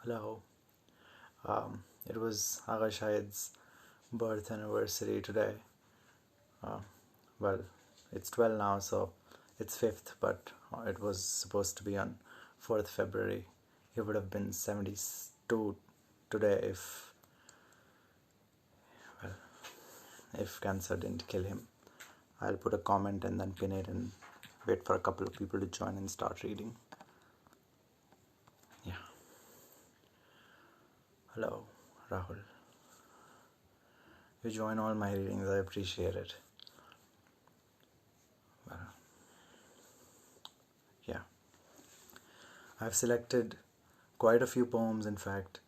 Hello. It was Agha Shahid's birth anniversary today. Uh, well, it's 12 now, so it's 5th, but it was supposed to be on 4th February. He would have been 72 today if cancer didn't kill him. I'll put a comment and then pin it and wait for a couple of people to join and start reading. Yeah. Hello, Rahul. You join all my readings, I appreciate it. Yeah. I've selected quite a few poems, in fact.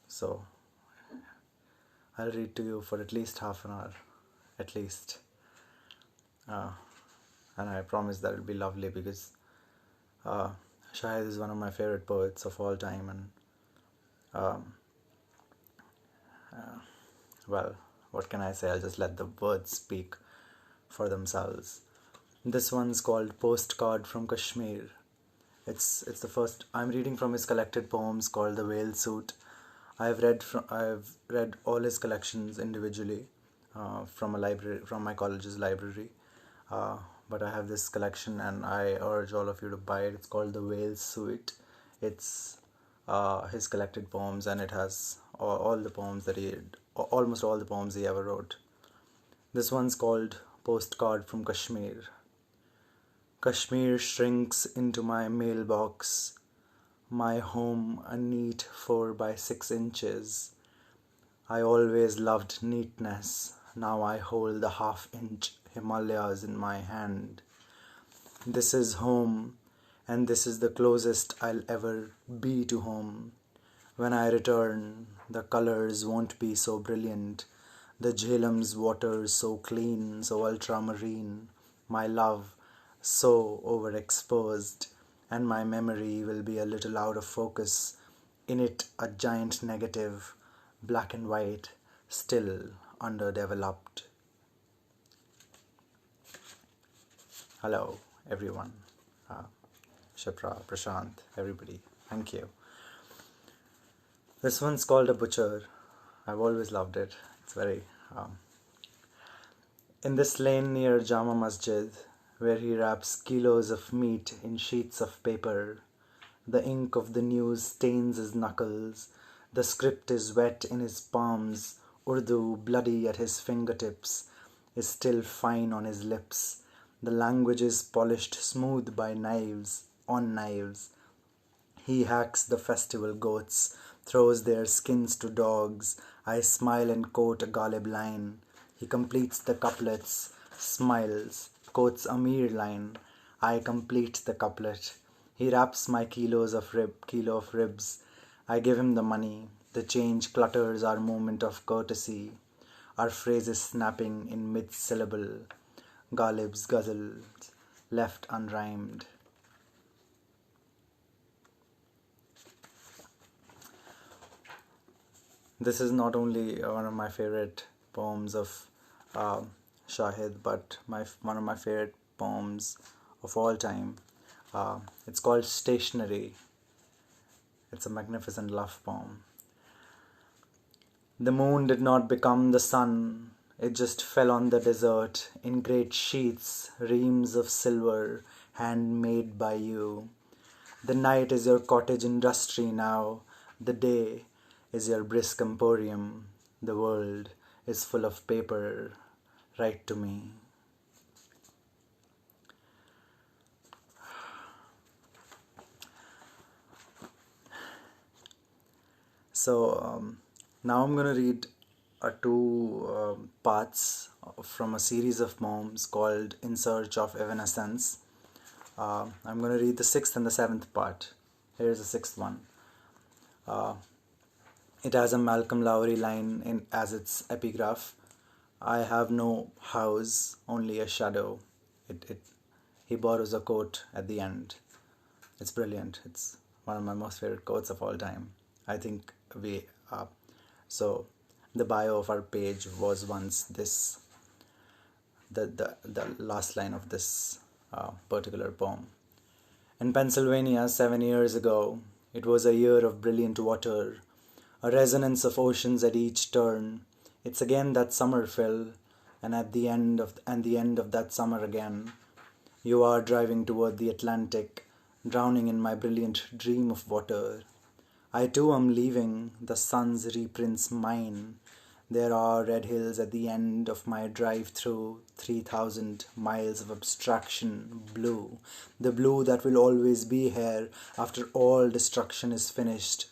So I'll read to you for at least half an hour, at least. And I promise that it'll be lovely because Shahid is one of my favorite poets of all time, and well, what can I say? I'll just let the words speak for themselves. This one's called Postcard from Kashmir. It's the first. I'm reading from his collected poems called The Whale Suit. I've read all his collections individually from my college's library. But I have this collection, and I urge all of you to buy it. It's called The Whale Suit. It's his collected poems, and it has all the poems that almost all the poems he ever wrote. This one's called Postcard from Kashmir. Kashmir shrinks into my mailbox, my home a neat 4 by 6 inches. I always loved neatness, now I hold the half-inch Himalayas in my hand. This is home, and this is the closest I'll ever be to home. When I return, the colors won't be so brilliant, the Jhelam's waters so clean, so ultramarine, my love so overexposed, and my memory will be a little out of focus, in it a giant negative, black and white, still underdeveloped. Hello, everyone. Shipra, Prashant, everybody. Thank you. This one's called A Butcher. I've always loved it. It's very... In this lane near Jama Masjid, where he wraps kilos of meat in sheets of paper, the ink of the news stains his knuckles, the script is wet in his palms, Urdu, bloody at his fingertips, is still fine on his lips. The language is polished smooth by knives, on knives. He hacks the festival goats, throws their skins to dogs. I smile and quote a Ghalib line. He completes the couplets, smiles, quotes a Mir line. I complete the couplet. He wraps my kilo of ribs. I give him the money. The change clutters our moment of courtesy. Our phrases snapping in mid-syllable. Ghalib's ghazals left unrhymed. This is not only one of my favorite poems of Shahid, but one of my favorite poems of all time. It's called Stationery. It's a magnificent love poem. The moon did not become the sun. It just fell on the desert in great sheets, reams of silver, handmade by you. The night is your cottage industry now. The day is your brisk emporium. The world is full of paper. Write to me. So now I'm going to read two parts from a series of poems called In Search of Evanescence. I'm going to read the 6th and the 7th part. Here's the 6th one. It has a Malcolm Lowry line as its epigraph. I have no house, only a shadow. He borrows a quote at the end. It's brilliant. It's one of my most favorite quotes of all time. I think so the bio of our page was once this, the last line of this particular poem. In Pennsylvania 7 years ago, It was a year of brilliant water, a resonance of oceans at each turn. It's again that summer, Phil, and the end of that summer again. You are driving toward the Atlantic, drowning in my brilliant dream of water. I too am leaving, the sun's reprints mine. There are red hills at the end of my drive through 3,000 miles of abstraction, blue. The blue that will always be here after all destruction is finished.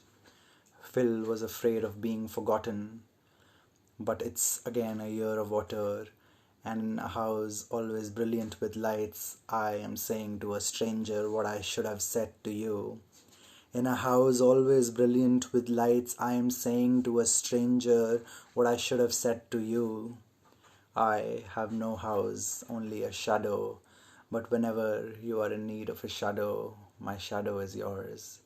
Phil was afraid of being forgotten. But it's again a year of water, and in a house always brilliant with lights, I am saying to a stranger what I should have said to you. In a house always brilliant with lights, I am saying to a stranger what I should have said to you. I have no house, only a shadow, but whenever you are in need of a shadow, my shadow is yours.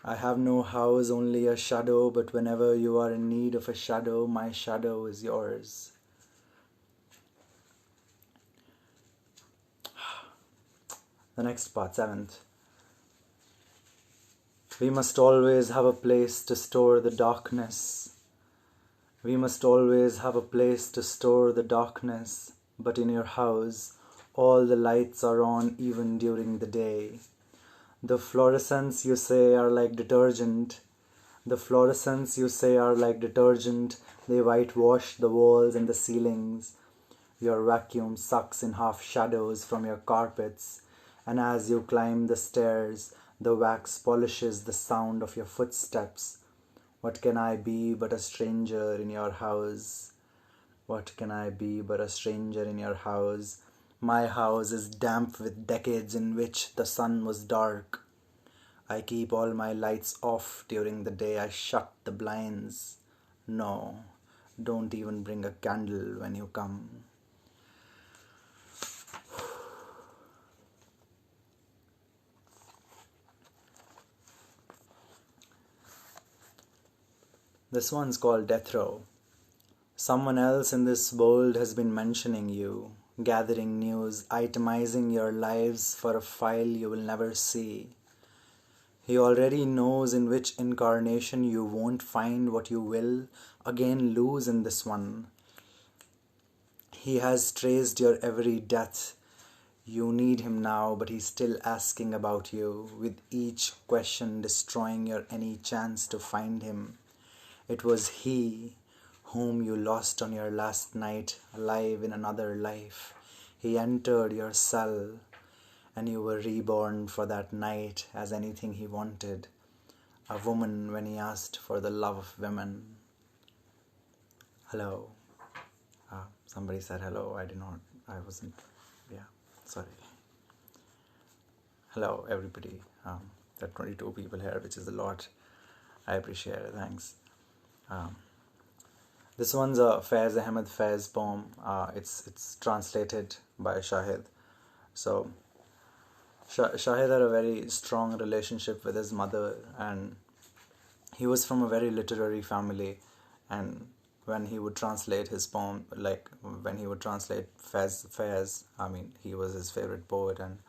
I have no house, only a shadow, but whenever you are in need of a shadow, my shadow is yours. The next part, 7th. We must always have a place to store the darkness. We must always have a place to store the darkness, but in your house, all the lights are on even during the day. The fluorescents you say are like detergent. The fluorescents you say are like detergent. They whitewash the walls and the ceilings. Your vacuum sucks in half shadows from your carpets, and as you climb the stairs, the wax polishes the sound of your footsteps. What can I be but a stranger in your house? What can I be but a stranger in your house? My house is damp with decades in which the sun was dark. I keep all my lights off during the day. I shut the blinds. No, don't even bring a candle when you come. This one's called Death Row. Someone else in this world has been mentioning you, gathering news, itemizing your lives for a file you will never see. He already knows in which incarnation you won't find what you will again lose in this one. He has traced your every death. You need him now, but he's still asking about you, with each question destroying your any chance to find him. It was he whom you lost on your last night, alive in another life. He entered your cell, and you were reborn for that night as anything he wanted. A woman when he asked for the love of women. Hello. Somebody said hello. I wasn't. Yeah, sorry. Hello, everybody. There are 22 people here, which is a lot. I appreciate it. Thanks. This one's a Faiz Ahmed Faiz poem. It's translated by Shahid. So Shahid had a very strong relationship with his mother, and he was from a very literary family. And when he would translate his poem, like when he would translate Faiz, I mean, he was his favorite poet, and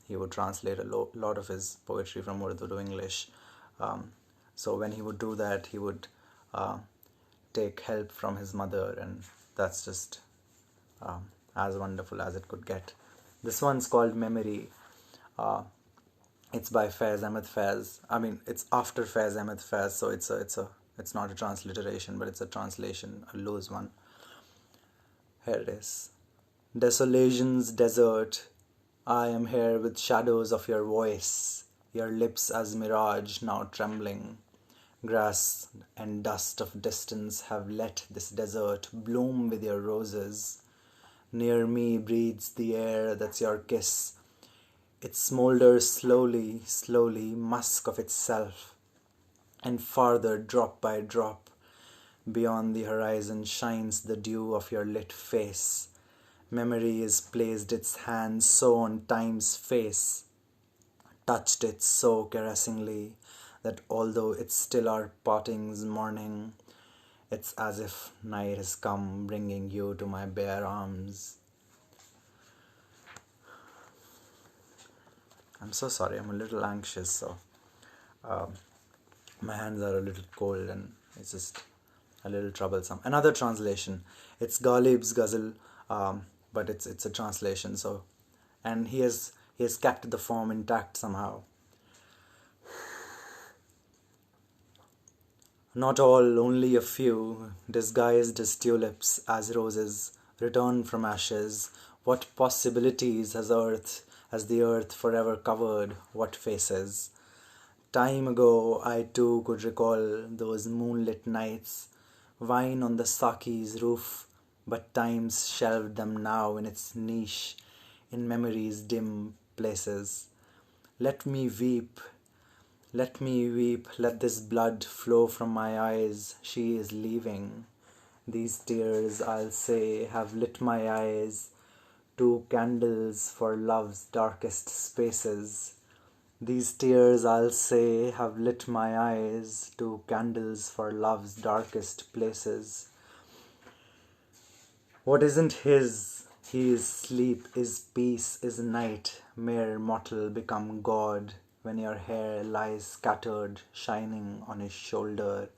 he would translate a lot of his poetry from Urdu to English. So when he would do that, he would take help from his mother, and that's just as wonderful as it could get. This one's called Memory. It's by Faiz Ahmed Faiz. I mean, it's after Faiz Ahmed Faiz, so it's not a transliteration, but it's a translation, a loose one. Here it is. Desolation's desert. I am here with shadows of your voice, your lips as mirage now trembling. Grass and dust of distance have let this desert bloom with your roses. Near me breathes the air that's your kiss. It smolders slowly, slowly, musk of itself. And farther, drop by drop, beyond the horizon shines the dew of your lit face. Memory has placed its hand so on time's face, touched it so caressingly, that although it's still our parting's morning, it's as if night has come, bringing you to my bare arms. I'm so sorry, I'm a little anxious, so My hands are a little cold and it's just a little troublesome. Another translation. It's Ghalib's ghazal, but it's a translation. So, and he has kept the form intact somehow. Not all, only a few, disguised as tulips, as roses, return from ashes. What possibilities has the earth forever covered? What faces? Time ago, I too could recall those moonlit nights, wine on the Saki's roof, but time's shelved them now in its niche, in memory's dim places. Let me weep, let me weep, let this blood flow from my eyes. She is leaving. These tears, I'll say, have lit my eyes. Two candles for love's darkest spaces. These tears, I'll say, have lit my eyes. Two candles for love's darkest places. What isn't his? He is sleep, is peace, is night. Mere mortal become God. When your hair lies scattered, shining on his shoulder,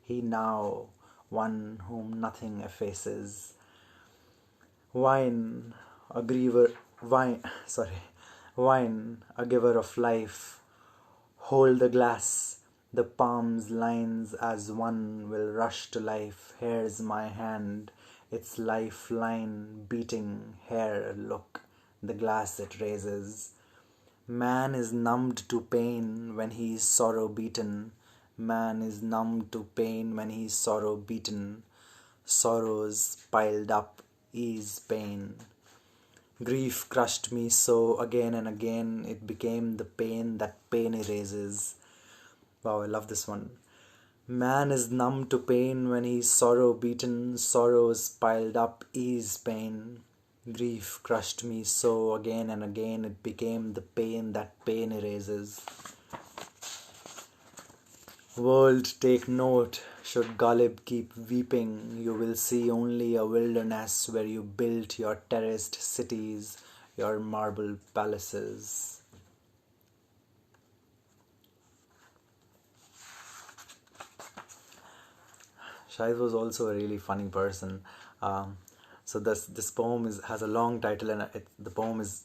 he now, one whom nothing effaces. Wine, a griever, wine, a giver of life. Hold the glass, the palm's lines as one will rush to life. Here's my hand, its lifeline beating. Here, look, the glass it raises. Man is numbed to pain when he is sorrow beaten. Man is numbed to pain when he is sorrow beaten. Sorrows piled up ease pain. Grief crushed me so again and again, it became the pain that pain erases. Wow, I love this one. Man is numb to pain when he's sorrow beaten, sorrows piled up ease pain. Grief crushed me so again and again, it became the pain that pain erases. World, take note, should Ghalib keep weeping, you will see only a wilderness where you built your terraced cities, your marble palaces. Shahid was also a really funny person. So this poem has a long title, and the poem is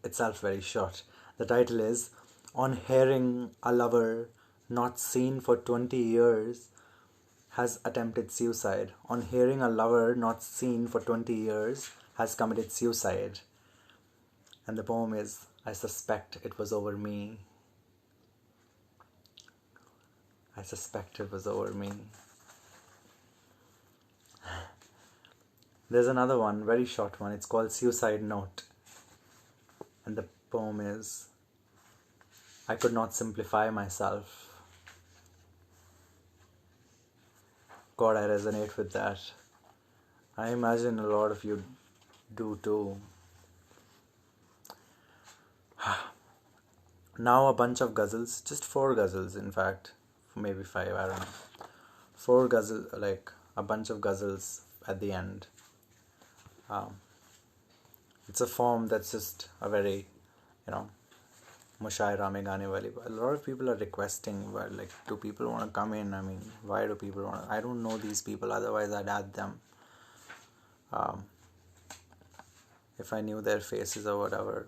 itself very short. The title is On Hearing a Lover Not Seen for 20 Years Has Attempted Suicide. On hearing a lover not seen for 20 years has committed suicide. And the poem is, I suspect it was over me. I suspect it was over me. There's another one, very short one. It's called Suicide Note. And the poem is, I could not simplify myself. God, I resonate with that. I imagine a lot of you do too. Now a bunch of ghazals, just 4 ghazals in fact, maybe 5, I don't know. 4 ghazals, like a bunch of ghazals at the end. It's a form that's just a very, mushaira mein gaane wali. A lot of people are requesting, but like, do people want to come in? I mean, why do people want to? I don't know these people, otherwise I'd add them. If I knew their faces or whatever,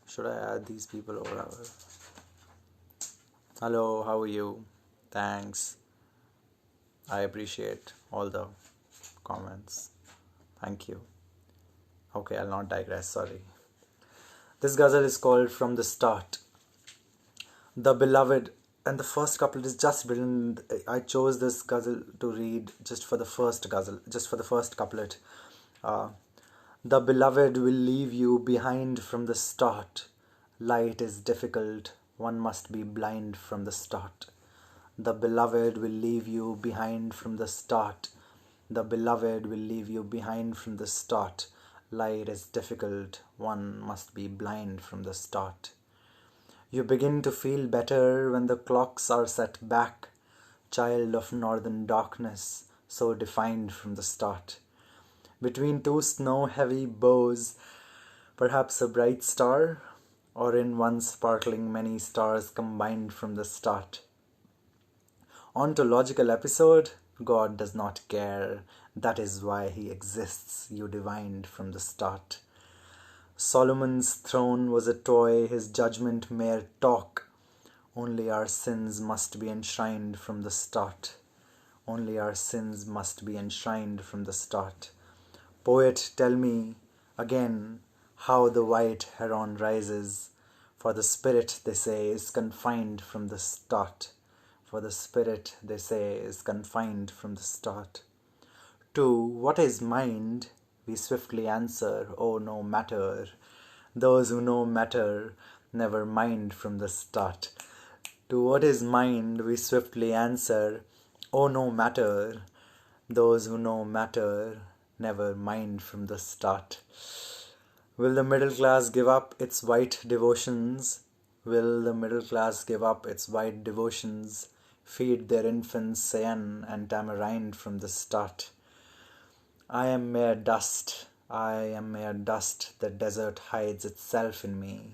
should I add these people or whatever? Hello, how are you? Thanks. I appreciate all the comments. Thank you. Okay, I'll not digress, sorry. This ghazal is called From the Start. The Beloved, and the first couplet is just brilliant. I chose this ghazal to read just for the first couplet. The beloved will leave you behind from the start. Light is difficult, one must be blind from the start. The beloved will leave you behind from the start. The beloved will leave you behind from the start. Light is difficult, one must be blind from the start. You begin to feel better when the clocks are set back. Child of northern darkness, so defined from the start. Between 2 snow-heavy bows, perhaps a bright star. or in one sparkling many stars combined from the start. Ontological episode, God does not care. That is why he exists, you divined from the start. Solomon's throne was a toy, his judgment mere talk. Only our sins must be enshrined from the start. Only our sins must be enshrined from the start. Poet, tell me again how the white heron rises. For the spirit, they say, is confined from the start. For the spirit, they say, is confined from the start. To what is mind, we swiftly answer, oh, no matter. Those who know matter never mind from the start. To what is mind, we swiftly answer, oh, no matter. Those who know matter never mind from the start. Will the middle class give up its white devotions? Will the middle class give up its white devotions? Feed their infants cyan and tamarind from the start. I am mere dust. I am mere dust. The desert hides itself in me.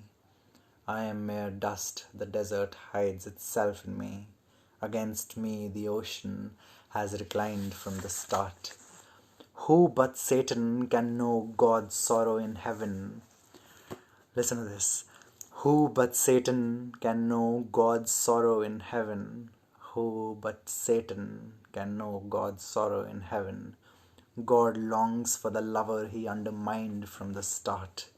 I am mere dust. The desert hides itself in me. Against me the ocean has reclined from the start. Who but Satan can know God's sorrow in heaven? Listen to this. Who but Satan can know God's sorrow in heaven? Who but Satan can know God's sorrow in heaven? God longs for the lover he undermined from the start.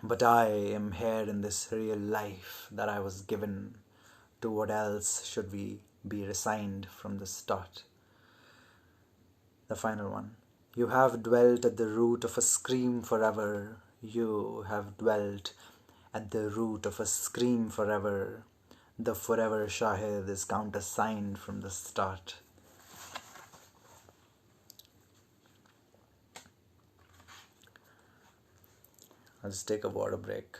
But I am here in this real life that I was given. To what else should we be resigned from the start? The final one. You have dwelt at the root of a scream forever. You have dwelt at the root of a scream forever. The forever Shahid is countersigned from the start. I'll just take a water break.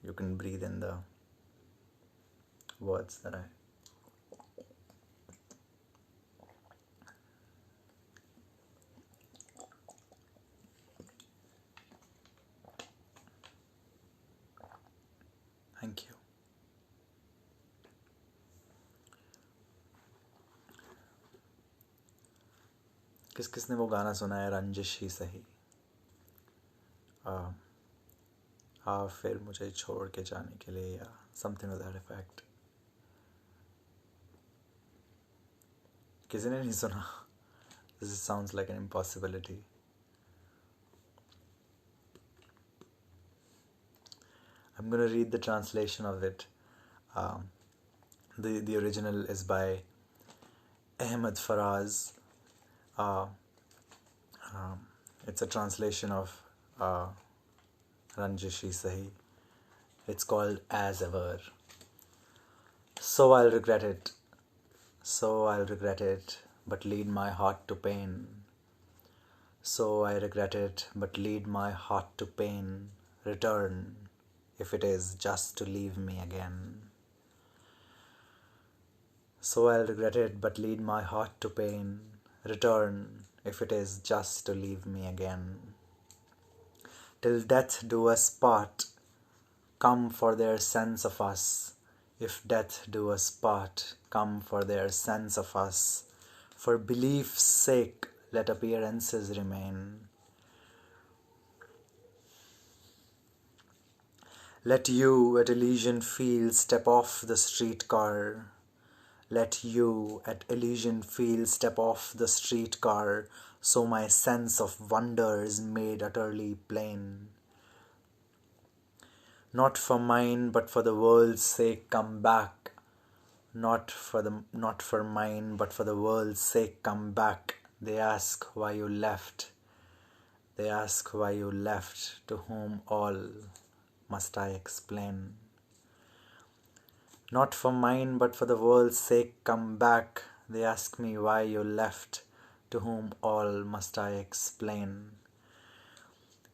You can breathe in the words that I... Thank you. किसने वो गाना सुना है, रंजिश ही सही, फिर मुझे छोड़ के जाने के लिए, या समथिंग टू दैट इफेक्ट. किसी ने नहीं सुना? This sounds like an impossibility. I'm going to read the translation of it. The original is by Ahmed Faraz. It's a translation of Ranjishi Sahi. It's called As Ever. So I'll regret it. So I'll regret it, but lead my heart to pain. So I regret it, but lead my heart to pain. Return, if it is just to leave me again. So I'll regret it, but lead my heart to pain. Return, if it is just to leave me again. Till death do us part, come for their sense of us. If death do us part, come for their sense of us. For belief's sake, let appearances remain. Let you at Elysian Fields step off the streetcar. Let you at Elysian Fields step off the streetcar, so my sense of wonder is made utterly plain. Not for mine, but for the world's sake, come back. Not for mine, but for the world's sake, come back. They ask why you left. They ask why you left. To whom all must I explain? Not for mine, but for the world's sake, come back. They ask me why you left. To whom all must I explain?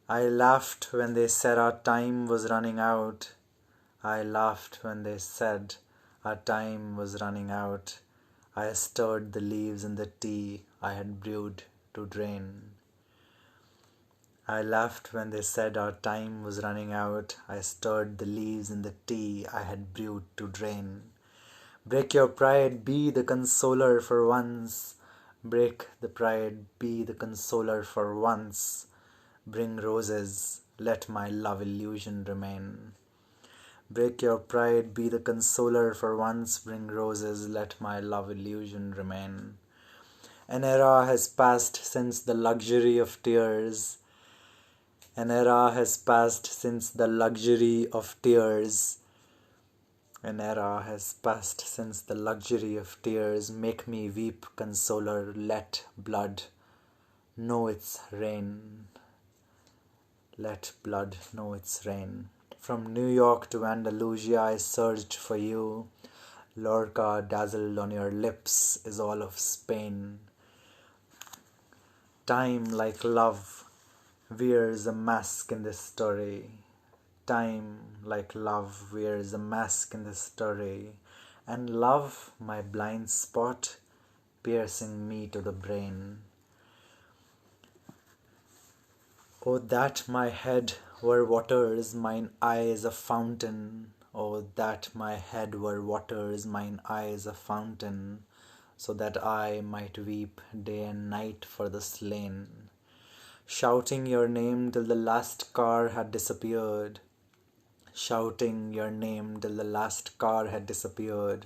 I laughed when they said our time was running out. I laughed when they said our time was running out. I stirred the leaves in the tea I had brewed to drain. I laughed when they said our time was running out. I stirred the leaves in the tea I had brewed to drain. Break your pride, be the consoler for once. Break the pride, be the consoler for once. Bring roses, let my love illusion remain. Break your pride, be the consoler for once. Bring roses, let my love illusion remain. An era has passed since the luxury of tears. An era has passed since the luxury of tears. An era has passed since the luxury of tears. Make me weep, consoler, let blood know its reign. Let blood know its reign. From New York to Andalusia I searched for you. Lorca dazzled on your lips is all of Spain. Time, like love, wears a mask in this story. Time, like love, wears a mask in this story. And love, my blind spot, piercing me to the brain. Oh, that my head were waters, mine eyes a fountain. Oh, that my head were waters, mine eyes a fountain, so that I might weep day and night for the slain. Shouting your name till the last car had disappeared. Shouting your name till the last car had disappeared.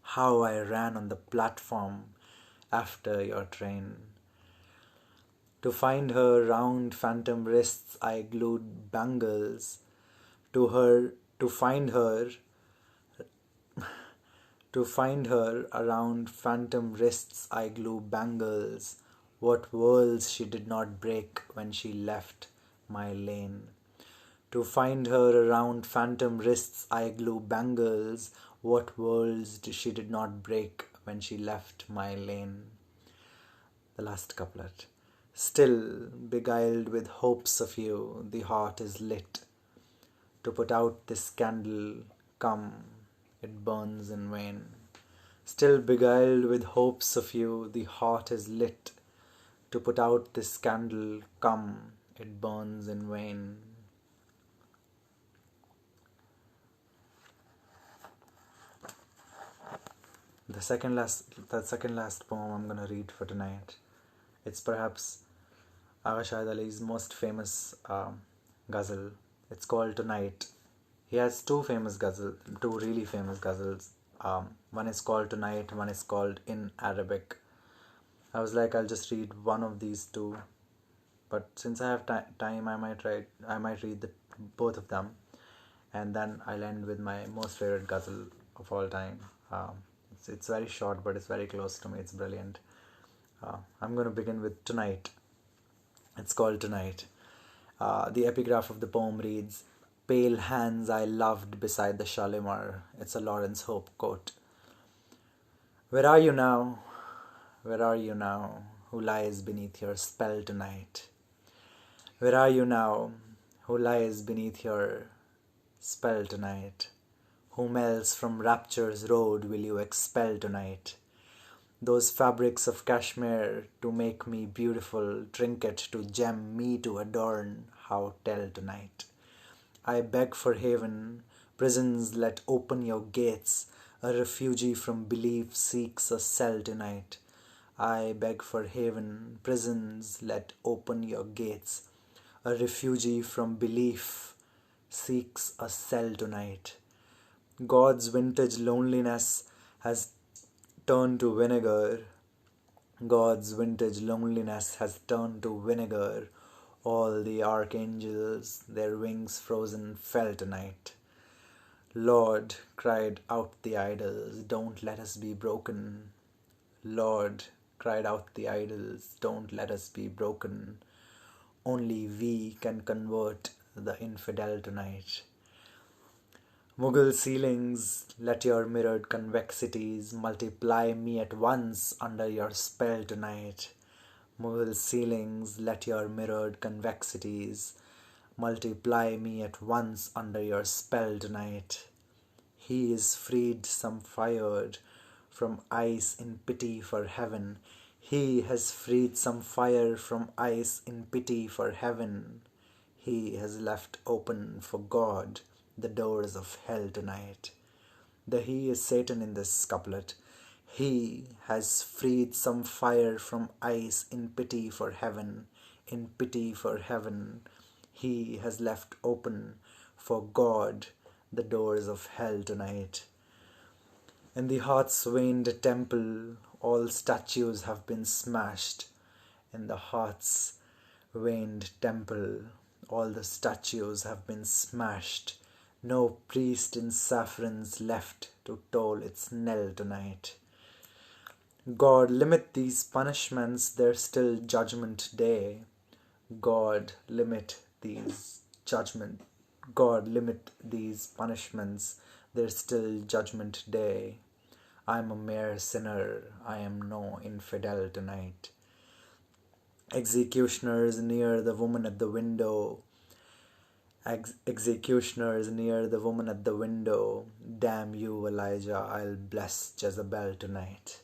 How I ran on the platform after your train. To find her round phantom wrists I glued bangles. To find her around phantom wrists I glue bangles. What worlds she did not break when she left my lane. To find her around phantom wrists I glue bangles. What worlds she did not break when she left my lane. The last couplet. Still, beguiled with hopes of you, the heart is lit. To put out this candle, come, it burns in vain. Still beguiled with hopes of you, the heart is lit. To put out this candle, come, it burns in vain. The second last poem I'm gonna read for tonight. It's perhaps Agha Shahid Ali's most famous ghazal. It's called Tonight. He has two really famous ghazals. One is called Tonight, one is called In Arabic. I was like, I'll just read one of these two, but since I have time, I might read both of them, and then I'll end with my most favorite ghazal of all time. It's very short, but it's very close to me. It's brilliant. I'm going to begin with Tonight. It's called Tonight. The epigraph of the poem reads, Pale hands I loved beside the Shalimar. It's a Lawrence Hope quote. Where are you now? Where are you now? Who lies beneath your spell tonight? Where are you now? Who lies beneath your spell tonight? Whom else from rapture's road will you expel tonight? Those fabrics of Kashmir to make me beautiful, trinket to gem me to adorn, how tell tonight? I beg for haven, prisons let open your gates, a refugee from belief seeks a cell tonight. I beg for haven, prisons let open your gates, a refugee from belief seeks a cell tonight. God's vintage loneliness has turned to vinegar. God's vintage loneliness has turned to vinegar. All the archangels, their wings frozen, fell tonight. Lord, cried out the idols, don't let us be broken. Lord, cried out the idols, don't let us be broken. Only we can convert the infidel tonight. Mughal ceilings, let your mirrored convexities multiply me at once under your spell tonight. Mughal ceilings, let your mirrored convexities multiply me at once under your spell tonight. He is freed some fired from ice in pity for heaven. He has freed some fire from ice in pity for heaven. He has left open for God the doors of hell tonight. The he is Satan in this couplet. He has freed some fire from ice in pity for heaven. In pity for heaven, he has left open for God the doors of hell tonight. In the heart's waned temple, all statues have been smashed. In the heart's waned temple, all the statues have been smashed. No priest in saffron's left to toll its knell tonight. God, limit these punishments, there's still judgment day. God, limit these judgment. God, limit these punishments, there's still judgment day. I am a mere sinner, I am no infidel tonight. Executioners near the woman at the window. Executioners near the woman at the window. Damn you, Elijah, I'll bless Jezebel tonight.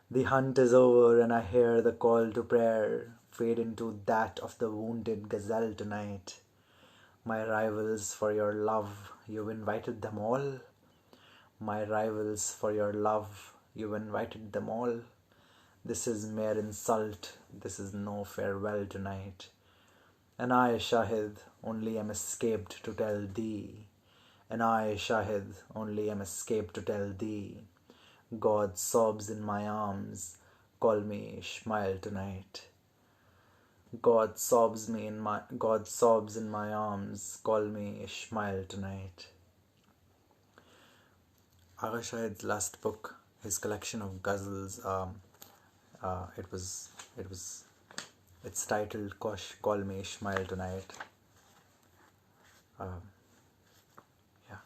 The hunt is over and I hear the call to prayer fade into that of the wounded gazelle tonight. My rivals for your love, you've invited them all. My rivals for your love, you've invited them all. This is mere insult, this is no farewell tonight. And I, Shahid, only am escaped to tell thee. And I, Shahid, only am escaped to tell thee. God sobs in my arms, call me Ishmael tonight. God sobs in my arms, call me Ishmael tonight. Agha Shahid's last book, his collection of ghazals, it's titled Call Me Ishmael Tonight. Yeah.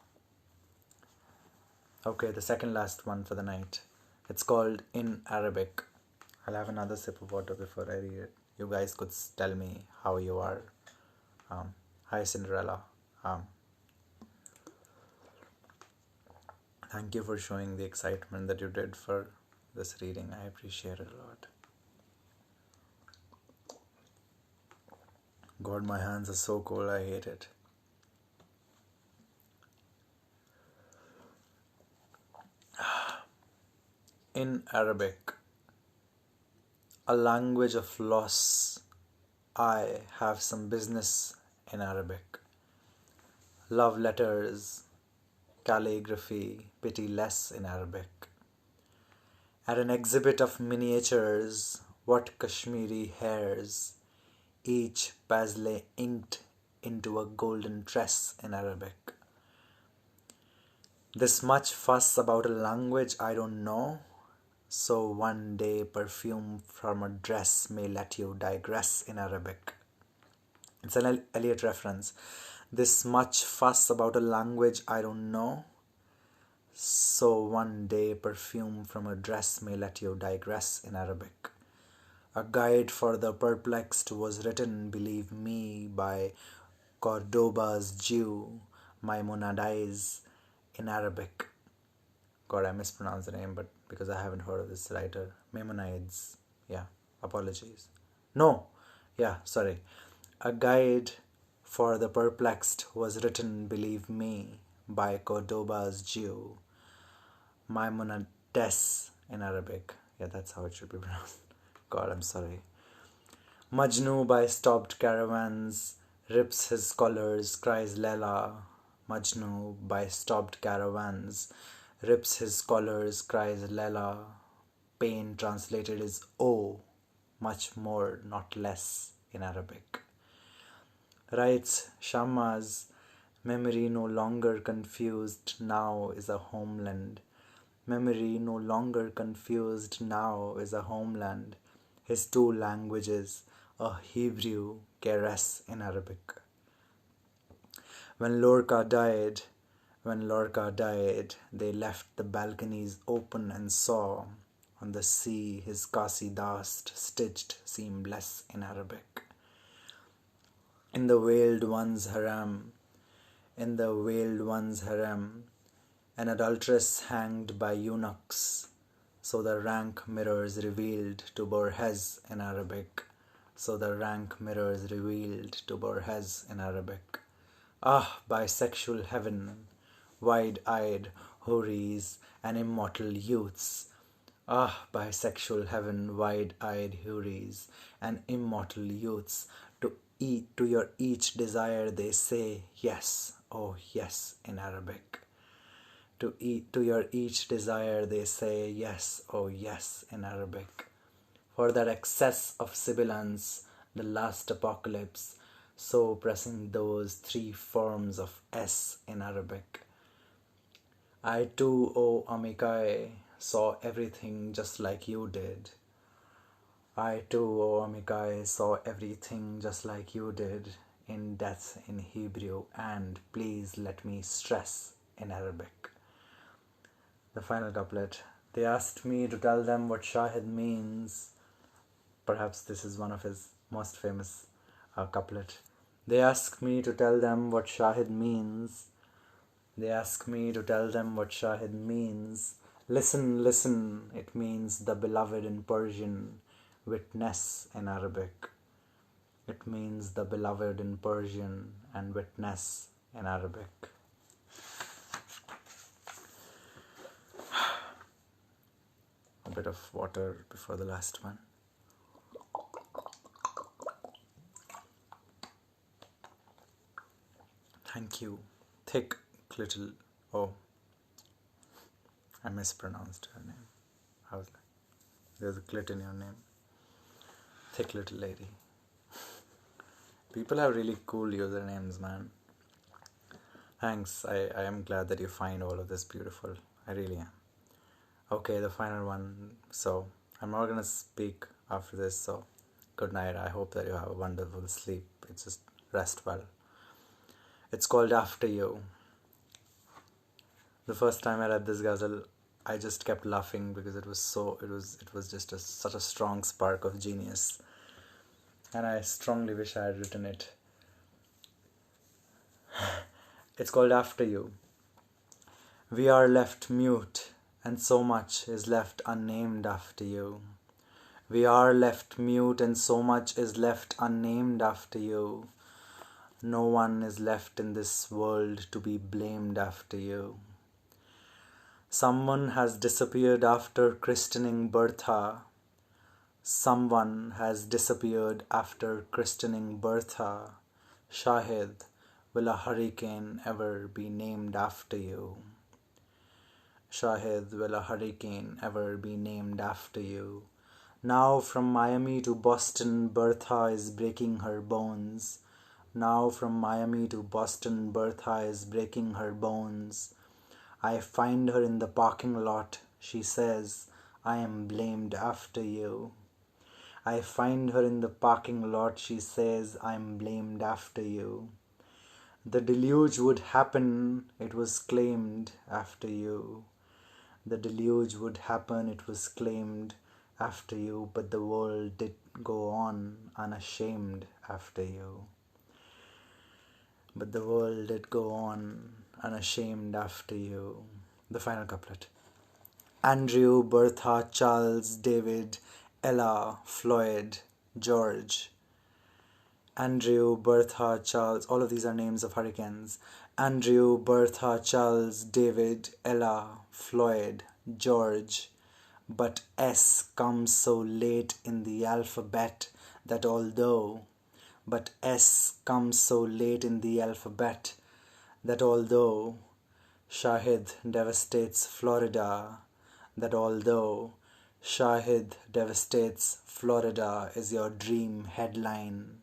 Okay, the second last one for the night. It's called In Arabic. I'll have another sip of water before I read it. You guys could tell me how you are. Hi Cinderella. Thank you for showing the excitement that you did for this reading. I appreciate it a lot. God, my hands are so cold, I hate it. In Arabic, a language of loss, I have some business in Arabic. Love letters, calligraphy, pitiless in Arabic. At an exhibit of miniatures, what Kashmiri hairs, each paisley inked into a golden tress in Arabic. This much fuss about a language I don't know, so one day perfume from a dress may let you digress in Arabic. It's an Eliot reference. This much fuss about a language I don't know, so one day perfume from a dress may let you digress in Arabic. A guide for the perplexed was written, believe me, by Cordoba's Jew, Maimonides, in Arabic. God, I mispronounced the name, but because I haven't heard of this writer. Maimonides. Yeah, apologies. No, yeah, sorry. A guide for the perplexed was written, believe me, by Cordoba's Jew, Maimonides in Arabic. Yeah, that's how it should be pronounced. God, I'm sorry. Majnu by stopped caravans rips his collars, cries Lela. Majnu by stopped caravans rips his collars, cries Lela. Pain translated is oh, much more, not less in Arabic. Writes Shammaz, memory no longer confused now is a homeland. Memory no longer confused now is a homeland. His two languages, a Hebrew caress in Arabic. When Lorca died, they left the balconies open and saw on the sea his Qasidast stitched seamless in Arabic. In the veiled one's harem, an adulteress hanged by eunuchs, So the rank mirrors revealed to Borges in Arabic. So the rank mirrors revealed to Borges in Arabic. Ah, bisexual heaven, wide-eyed houris and immortal youths. Ah, bisexual heaven, wide-eyed houris and immortal youths. To your each desire they say yes, oh yes in Arabic. To your each desire they say yes, oh yes in Arabic. For that excess of sibilance, the last apocalypse, so pressing those three forms of S in Arabic. I too, O Amikai, saw everything just like you did. I too, O Amikai, saw everything just like you did, in death in Hebrew and, please let me stress, in Arabic. The final couplet. They asked me to tell them what Shahid means. Perhaps this is one of his most famous couplet. They ask me to tell them what Shahid means. They ask me to tell them what Shahid means. Listen, listen, it means the beloved in Persian, witness in Arabic. It means the beloved in Persian and witness in Arabic. A bit of water before the last one. Thank you. Thick little. Oh, I mispronounced her name. I was like, there's a clit in your name. Thick little lady. People have really cool usernames, man. Thanks. I am glad that you find all of this beautiful. I really am. Okay, the final one. So, I'm not gonna speak after this, so good night. I hope that you have a wonderful sleep. It's just rest well. It's called After You. The first time I read this ghazal, I just kept laughing because it was just such a strong spark of genius. And I strongly wish I had written it. It's called After You. We are left mute, and so much is left unnamed after you. We are left mute, and so much is left unnamed after you. No one is left in this world to be blamed after you. Someone has disappeared after christening Bertha. Someone has disappeared after christening Bertha. Shahid, will a hurricane ever be named after you? Shahid, will a hurricane ever be named after you? Now from Miami to Boston, Bertha is breaking her bones. Now from Miami to Boston, Bertha is breaking her bones. I find her in the parking lot. She says, I am blamed after you. I find her in the parking lot. She says, I am blamed after you. The deluge would happen. It was claimed after you. The deluge would happen. It was claimed after you. But the world did go on unashamed after you. But the world did go on unashamed after you. The final couplet. Andrew, Bertha, Charles, David, Ella, Floyd, George. Andrew, Bertha, Charles. All of these are names of hurricanes. Andrew, Bertha, Charles, David, Ella, Floyd, George. But S comes so late in the alphabet that although But S comes so late in the alphabet that although Shahid devastates Florida, that although Shahid devastates Florida is your dream headline,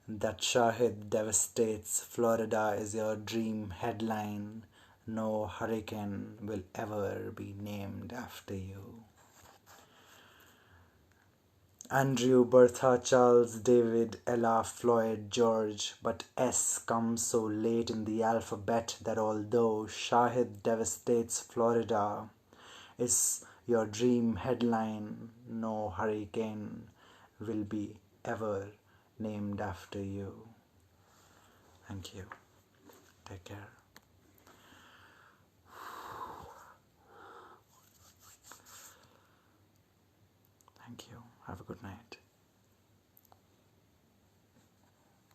that Shahid devastates Florida is your dream headline, no hurricane will ever be named after you. Andrew, Bertha, Charles, David, Ella, Floyd, George, but S comes so late in the alphabet that although Shahid devastates Florida is your dream headline, no hurricane will be ever named after you. Thank you. Take care. Have a good night.